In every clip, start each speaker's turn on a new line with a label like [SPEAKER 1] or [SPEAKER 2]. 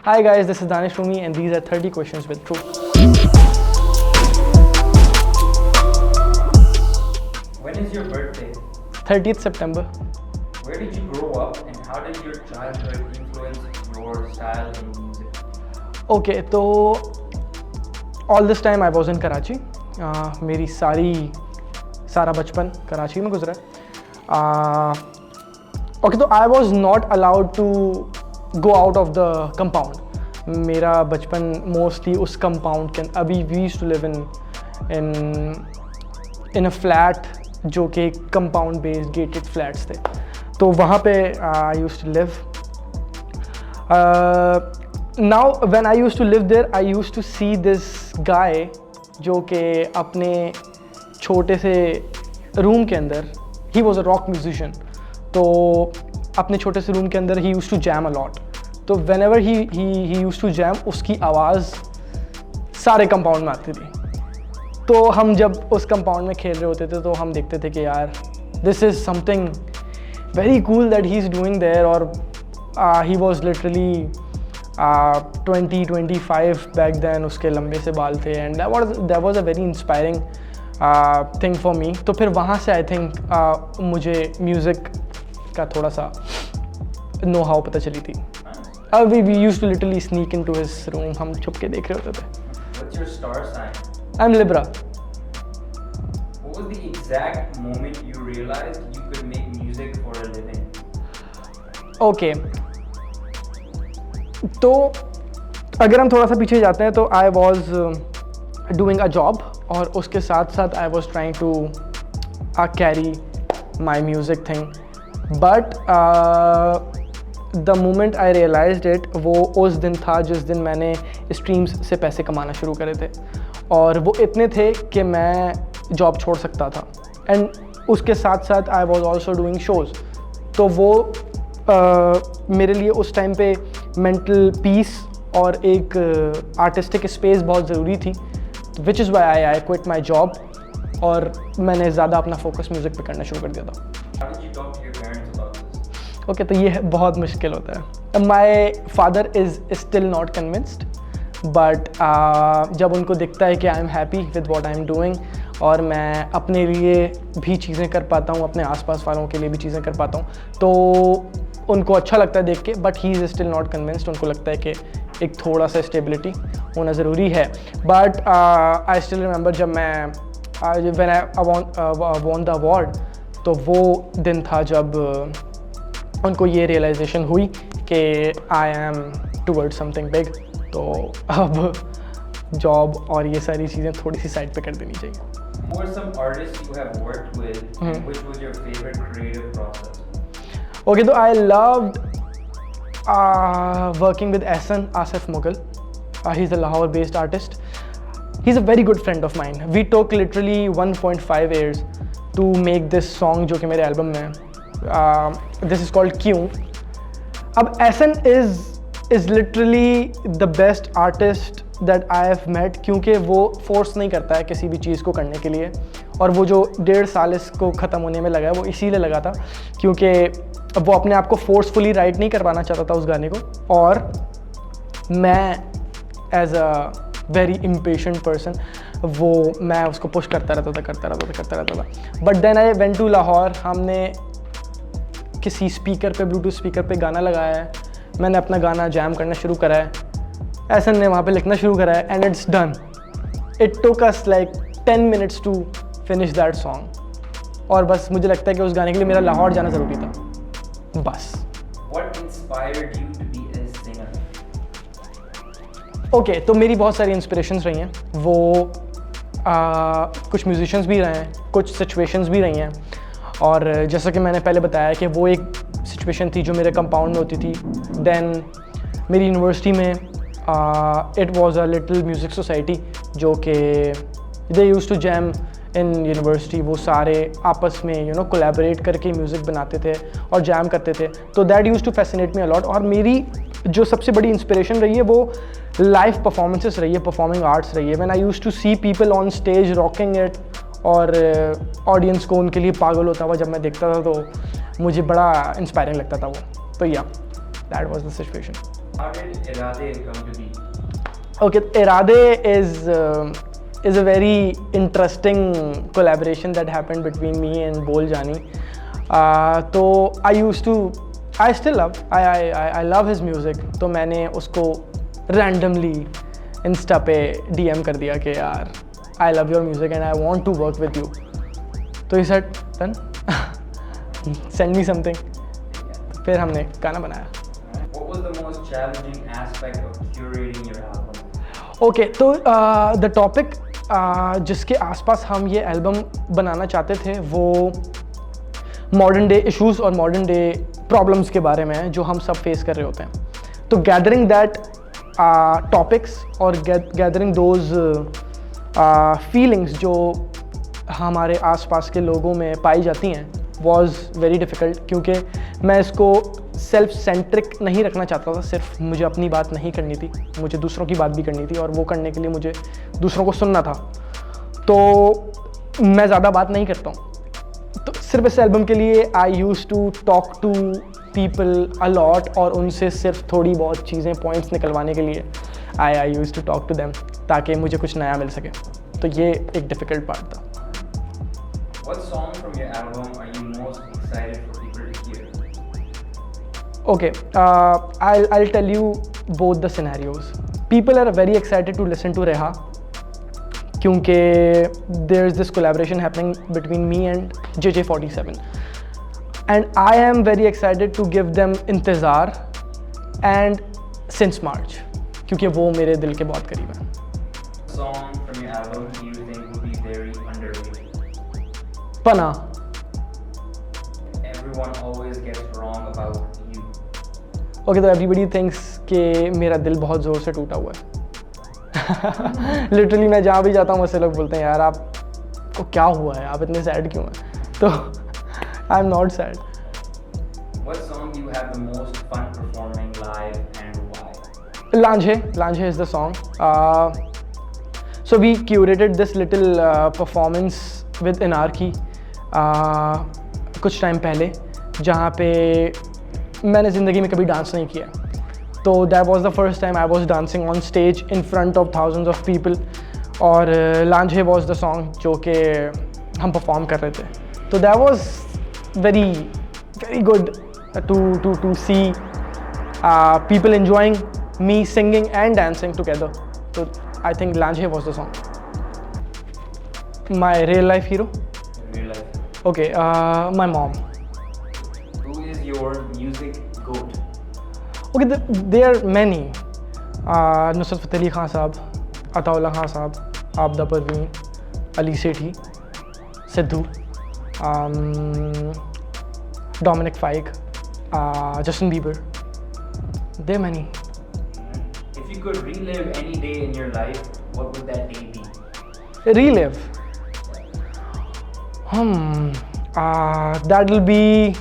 [SPEAKER 1] Hi guys, this is Danish Rumi and these are 30 questions with truth.
[SPEAKER 2] When is your birthday?
[SPEAKER 1] 30th September.
[SPEAKER 2] Where did you grow up and how did your childhood influence your style in music?
[SPEAKER 1] Okay, तो all this time I was in Karachi. मेरी सारा बचपन कराची में गुजरा. Okay, तो I was not allowed to go out of the compound. मेरा बचपन mostly उस compound के अभी we used to live in a flat जो कि compound based gated flats थे. तो वहाँ पे I used to live. Now when I used to live there, I used to see this guy जो कि अपने छोटे से रूम के अंदर, he was a rock musician, तो अपने छोटे से रूम के अंदर he used to jam a lot. तो whenever he used to jam, उसकी आवाज़ सारे कंपाउंड में आती थी. तो हम जब उस कंपाउंड में खेल रहे होते थे तो हम देखते थे कि यार this is something very cool that he's doing there. और he was literally 20-25 back then. उसके लंबे से बाल थे and that was a very inspiring thing for me. तो फिर वहाँ से I think मुझे म्यूज़िक का थोड़ा सा नो हाउ पता चली थी. We used to literally sneak into his room. हम छुप के देख रहे होते थे.
[SPEAKER 2] What's your star sign?
[SPEAKER 1] I'm Libra.
[SPEAKER 2] What was the exact moment you realized you could make music for a living?
[SPEAKER 1] Okay. तो अगर हम थोड़ा सा पीछे जाते हैं तो I was doing a job और उसके साथ साथ I was trying to carry my music thing. But the moment I realized it, वो उस दिन था जिस दिन मैंने स्ट्रीम्स से पैसे कमाना शुरू करे थे और वो इतने थे कि मैं जॉब छोड़ सकता था. एंड उसके साथ साथ I was also doing shows. तो वो मेरे लिए उस टाइम पे मेंटल पीस और एक आर्टिस्टिक स्पेस बहुत ज़रूरी थी, which is why I quit my job और मैंने ज़्यादा अपना फोकस म्यूज़िक पे करना शुरू कर दिया था.
[SPEAKER 2] How did you talk to your parents about this?
[SPEAKER 1] Okay, तो ये बहुत मुश्किल होता है. My father is still not convinced, but जब उनको दिखता है कि I am happy with what I am doing और मैं अपने लिए भी चीज़ें कर पाता हूँ, अपने आसपास वालों के लिए भी चीज़ें कर पाता हूँ, तो उनको अच्छा लगता है देख के. But he is still not convinced. उनको लगता है कि एक थोड़ा सा स्टेबिलिटी होना ज़रूरी है. बट आई स्टिल रिमेंबर जब मैं when I won the award, तो वो दिन था जब उनको ये रियलाइजेशन हुई कि I am toward something big. तो अब जॉब और ये सारी चीज़ें थोड़ी सी साइड पे कर देनी चाहिए.
[SPEAKER 2] Who are some artists you have worked with and which was your favorite creative process?
[SPEAKER 1] Okay, so I loved working with Ahsan Asif Mughal. He's a Lahore-based artist. He's a very good friend of mine. We took literally 1.5 years to make this song जो कि मेरे album में है. This is called क्यों. अब Ahsan is literally the best artist that I have met, क्योंकि वो force नहीं करता है किसी भी चीज़ को करने के लिए. और वो जो 1.5 साल इसको ख़त्म होने में लगा है वो इसीलिए लगा था क्योंकि वो अपने आप को फोर्सफुली राइट नहीं करवाना चाहता था उस गाने को. और मैं as a very impatient person मैं उसको पुश करता रहता था. But then I went to Lahore. हमने किसी स्पीकर पे, ब्लूटूथ स्पीकर पे गाना लगाया है. मैंने अपना गाना जैम करना शुरू करा है. ऐसा ने वहाँ पे लिखना शुरू करा है and it's done. It took us like 10 minutes to finish that song. और बस मुझे लगता है कि उस गाने के लिए मेरा लाहौर जाना ज़रूरी था. बस.
[SPEAKER 2] What inspired you to be a singer?
[SPEAKER 1] Okay, तो मेरी बहुत सारी इंस्पिरेशंस रही हैं. वो कुछ म्यूजिशियंस भी रहे हैं, कुछ सिचुएशंस भी रही हैं. और जैसा कि मैंने पहले बताया कि वो एक सिचुएशन थी जो मेरे कंपाउंड में होती थी. देन मेरी यूनिवर्सिटी में it was a little music society जो कि they used to jam in university. वो सारे आपस में कोलैबोरेट करके म्यूज़िक बनाते थे और जैम करते थे. तो that used to fascinate me a lot. और मेरी जो सबसे बड़ी इंस्पिरेशन रही है वो लाइव परफॉर्मेंसेस रही है, परफॉर्मिंग आर्ट्स रही है. When I used to see people on stage rocking it और ऑडियंस को उनके लिए पागल होता हुआ जब मैं देखता था तो मुझे बड़ा इंस्पायरिंग लगता था वो. तो या that was the situation.
[SPEAKER 2] How did Irade come to be?
[SPEAKER 1] Okay, Irade is a very interesting collaboration that happened between me and Bol Jani. तो I still love his music. तो मैंने उसको randomly इंस्टा पे DM कर दिया कि यार I love your music and I want to work with you. तो he said done. Send me something. फिर हमने गाना बनाया.
[SPEAKER 2] What was the most challenging aspect of curating your album?
[SPEAKER 1] Okay तो द टॉपिक जिसके आसपास हम ये एल्बम बनाना चाहते थे वो मॉडर्न डे इश्यूज़ और मॉडर्न डे प्रॉब्लम्स के बारे में है जो हम सब फेस कर रहे होते हैं. तो गैदरिंग दैट टॉपिक्स और गैदरिंग दोज फीलिंग्स जो हमारे आसपास के लोगों में पाई जाती हैं वॉज वेरी डिफ़िकल्ट, क्योंकि मैं इसको सेल्फ सेंट्रिक नहीं रखना चाहता था. सिर्फ मुझे अपनी बात नहीं करनी थी, मुझे दूसरों की बात भी करनी थी और वो करने के लिए मुझे दूसरों को सुनना था. तो मैं ज़्यादा बात नहीं करता हूँ. तो सिर्फ इस एल्बम के लिए I use to talk to people a lot और उनसे सिर्फ थोड़ी बहुत चीज़ें पॉइंट्स निकलवाने के लिए I use to talk to them ताकि मुझे कुछ नया मिल सके. तो ये एक डिफ़िकल्ट पार्ट था.
[SPEAKER 2] What song from your album are you most excited for people to hear?
[SPEAKER 1] Okay, I'll tell you both the scenarios. People are very excited to listen to Reha क्योंकि there's this collaboration happening between me and JJ47 and I am very excited to give them Intezar and Since March क्योंकि वो मेरे दिल के बहुत करीब हैं.
[SPEAKER 2] Song from your album you think would be very underrated?
[SPEAKER 1] Pana.
[SPEAKER 2] Everyone always gets wrong about you.
[SPEAKER 1] Okay, तो everybody thinks कि मेरा दिल बहुत ज़ोर से टूटा हुआ है. लिटरली मैं जहाँ भी जाता हूँ मुझसे लोग बोलते हैं यार आपको क्या हुआ है, आप इतने सैड क्यों हैं. तो I am not sad.
[SPEAKER 2] What song do you have the most fun performing live and why?
[SPEAKER 1] Lanjhe is the song. So we curated this little performance with Anarchy कुछ टाइम पहले जहाँ पे मैंने ज़िंदगी में कभी डांस नहीं किया. तो that was the first time I was dancing on stage in front of thousands of people और Lanjhe was the song जो कि हम perform कर रहे थे. तो that was very good to see people enjoying me singing and dancing together. So I think Lanjhe was the song. My real life hero?
[SPEAKER 2] Real life.
[SPEAKER 1] Okay, my mom.
[SPEAKER 2] Who is your music goat?
[SPEAKER 1] Okay, there are many. Nusrat Fateh Ali Khan साहब, अताउल्ला खान साहब, आबदा परवीन, अली सेठी, Sidhu, Dominic Fike, Justin Bieber. There are many.
[SPEAKER 2] If you could relive any day in your life, what would that day be?
[SPEAKER 1] Relive. That will be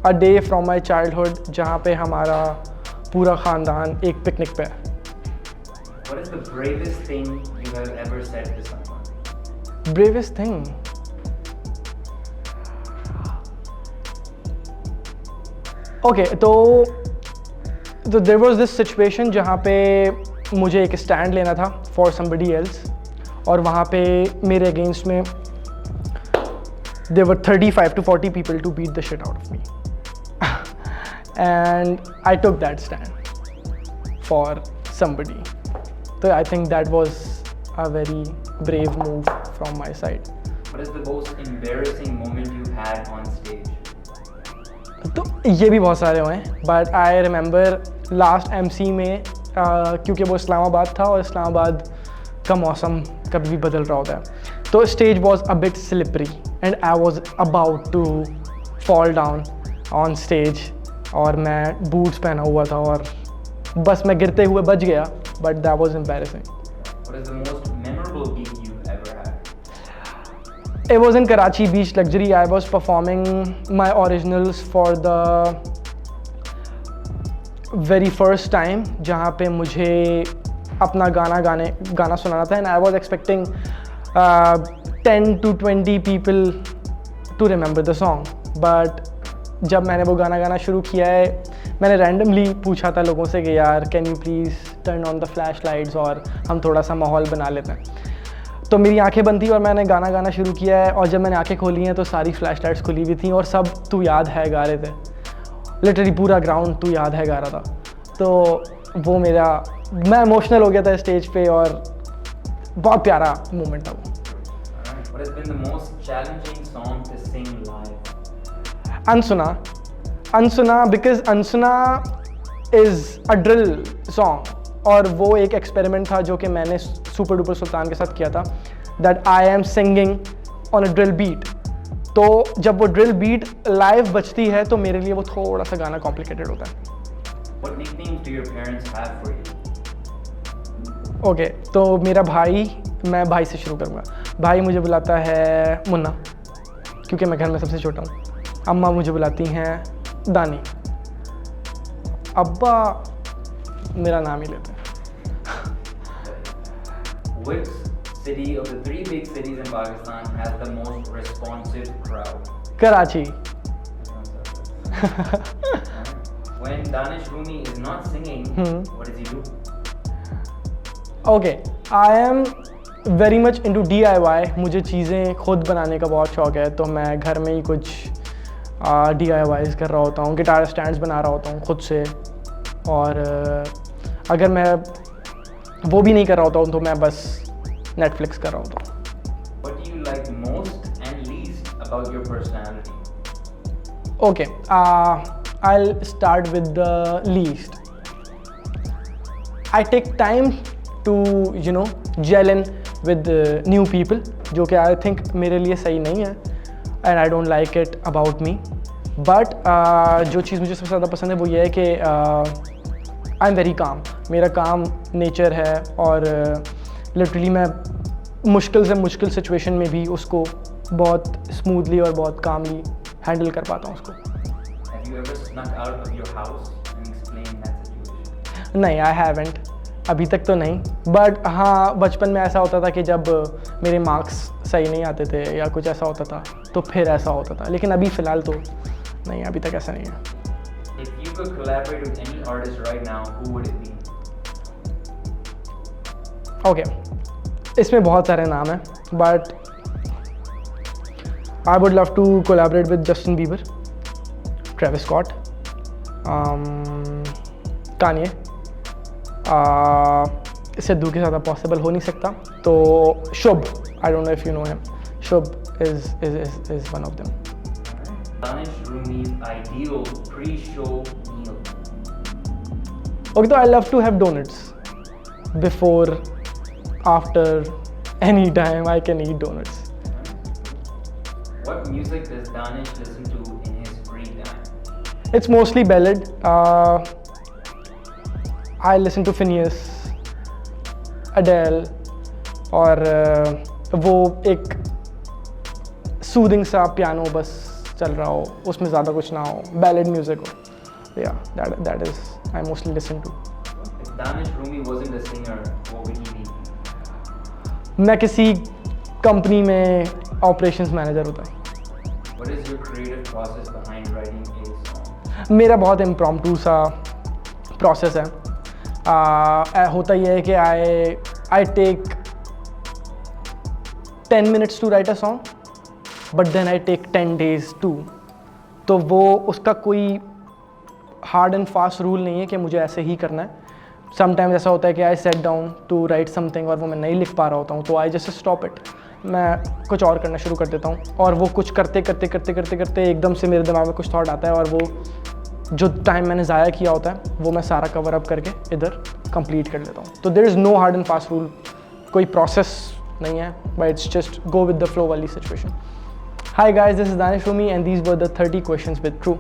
[SPEAKER 1] a day from my childhood जहाँ पे हमारा पूरा ख़ानदान एक picnic पे है.
[SPEAKER 2] What is the bravest thing you have ever said to someone?
[SPEAKER 1] Bravest thing? Okay, तो there was this situation जहाँ पे मुझे एक stand लेना था for somebody else और वहाँ पे मेरे against में there were 35 to 40 people to beat the shit out of me. And I took that stand for somebody. So I think that was a very brave move from my side.
[SPEAKER 2] What is the most embarrassing moment you had on stage?
[SPEAKER 1] तो ये भी बहुत सारे हुए हैं but I remember last MC में क्योंकि वो इस्लामाबाद था और इस्लामाबाद का मौसम कभी भी बदल रहा होता है तो stage was a bit slippery and I was about to fall down on stage और मैं बूट्स पहना हुआ था और बस मैं गिरते हुए बच गया but that was embarrassing.
[SPEAKER 2] What is the most memorable gig you've ever had?
[SPEAKER 1] It was in Karachi Beach Luxury. I was performing my originals for the very first time जहाँ पे मुझे अपना गाना सुनाना था and I was expecting 10 to 20 people to remember the song. But जब मैंने वो गाना शुरू किया है मैंने रैंडमली पूछा था लोगों से कि यार can you please turn on the flash lights और हम थोड़ा सा माहौल बना लेते हैं। तो मेरी आंखें बंद थी और मैंने गाना गाना शुरू किया है, और जब मैंने आंखें खोली हैं तो सारी फ्लैश लाइट्स खुली हुई थी और सब तू याद है गा रहे थे। लिटरली पूरा ग्राउंड तू याद है गा रहा था। तो वो मैं इमोशनल हो गया था स्टेज पे, और बहुत प्यारा मोमेंट था वो।
[SPEAKER 2] What has been the most challenging song to sing live?
[SPEAKER 1] अनसुना बिकॉज अनसुना इज़ अ ड्रिल सॉन्ग, और वो एक एक्सपेरिमेंट था जो कि मैंने सुपर डुपर सुल्तान के साथ किया था, that I am singing on a drill beat. तो जब वो ड्रिल बीट लाइव बजती है तो मेरे लिए वो थोड़ा सा गाना कॉम्प्लिकेटेड होता है।
[SPEAKER 2] What nicknames do your parents have for you?
[SPEAKER 1] Okay, तो मेरा भाई, मैं भाई से शुरू करूँगा। भाई मुझे बुलाता है मुन्ना, क्योंकि मैं घर में सबसे छोटा हूँ। अम्मा मुझे बुलाती हैं दानी। अब्बा मेरा नाम ही लेते हैं।
[SPEAKER 2] Which city of the 3 big cities in Pakistan has the most responsive crowd?
[SPEAKER 1] Karachi.
[SPEAKER 2] When Danish Rumi is not singing, what does he do?
[SPEAKER 1] Okay, I am very much into DIY। मुझे चीज़ें खुद बनाने का बहुत शौक है, तो मैं घर में ही कुछ DIYs कर रहा होता हूँ, गिटार स्टैंड्स बना रहा होता हूँ खुद से। और अगर मैं वो भी नहीं कर रहा होता हूँ तो मैं बस नेटफ्लिक्स कर रहा होता हूँ।
[SPEAKER 2] What do you like most and least about your personality?
[SPEAKER 1] Okay, I'll start with the least. I take time to gel in with new people, जो कि I think मेरे लिए सही नहीं है, and I don't like it about me. But जो चीज़ मुझे सबसे ज़्यादा पसंद है वो ये है कि आई एम वेरी काम। मेरा काम नेचर है, और लिटरली मैं मुश्किल से मुश्किल सिचुएशन में भी उसको बहुत स्मूथली और बहुत कामली हैंडल कर पाता हूँ उसको।
[SPEAKER 2] Have you ever snuck out of your house and explained that situation?
[SPEAKER 1] नहीं, आई हैवेंट, अभी तक तो नहीं। बट हाँ, बचपन में ऐसा होता था कि जब मेरे मार्क्स सही नहीं आते थे या कुछ ऐसा होता था तो फिर ऐसा होता था, लेकिन अभी फ़िलहाल तो नहीं, अभी तक ऐसा नहीं है।
[SPEAKER 2] If you could collaborate with any artist right now, who would it be?
[SPEAKER 1] Okay, इसमें बहुत सारे नाम हैं, but I would love to collaborate with Justin Bieber, Travis Scott, Kanye. Sidhu के साथ पॉसिबल हो नहीं सकता, तो Shubh, I don't know if you know him, Shubh is one of them.
[SPEAKER 2] Danish Rumi's ideal pre-show meal.
[SPEAKER 1] Okay, so I love to have donuts before, after, any time I can eat donuts.
[SPEAKER 2] What music does Danish listen to in his free time?
[SPEAKER 1] It's mostly ballad. I listen to Phineas, Adele, और वो एक soothing सा piano बस चल रहा हो, उसमें ज़्यादा कुछ ना हो, बैलेड म्यूजिक हो। या that is I mostly listen to.
[SPEAKER 2] If Danish Rumi wasn't a singer, what would he be?
[SPEAKER 1] मैं किसी कंपनी में ऑपरेशंस मैनेजर होता है।
[SPEAKER 2] What is your creative process behind writing a song?
[SPEAKER 1] मेरा बहुत इम्प्रॉम्प्टू सा प्रोसेस है। होता ये है कि I take 10 minutes to write a song, but then I take 10 days too. तो वो उसका कोई हार्ड एंड फास्ट रूल नहीं है कि मुझे ऐसे ही करना है। समटाइम्स ऐसा होता है कि I set down to write something और वो मैं नहीं लिख पा रहा होता हूँ, तो आई जस्ट स्टॉप इट, मैं कुछ और करना शुरू कर देता हूँ, और वो कुछ करते करते करते करते करते एकदम से मेरे दिमाग में कुछ थॉट आता है, और वो जो टाइम मैंने ज़ाया किया होता है वो मैं सारा कवर अप करके इधर कंप्लीट कर लेता हूँ। तो there is no hard and fast rule, कोई प्रोसेस नहीं है, but it's just go with the flow वाली situation. Hi guys, this is Danish Rumi and these were the 30 questions with True.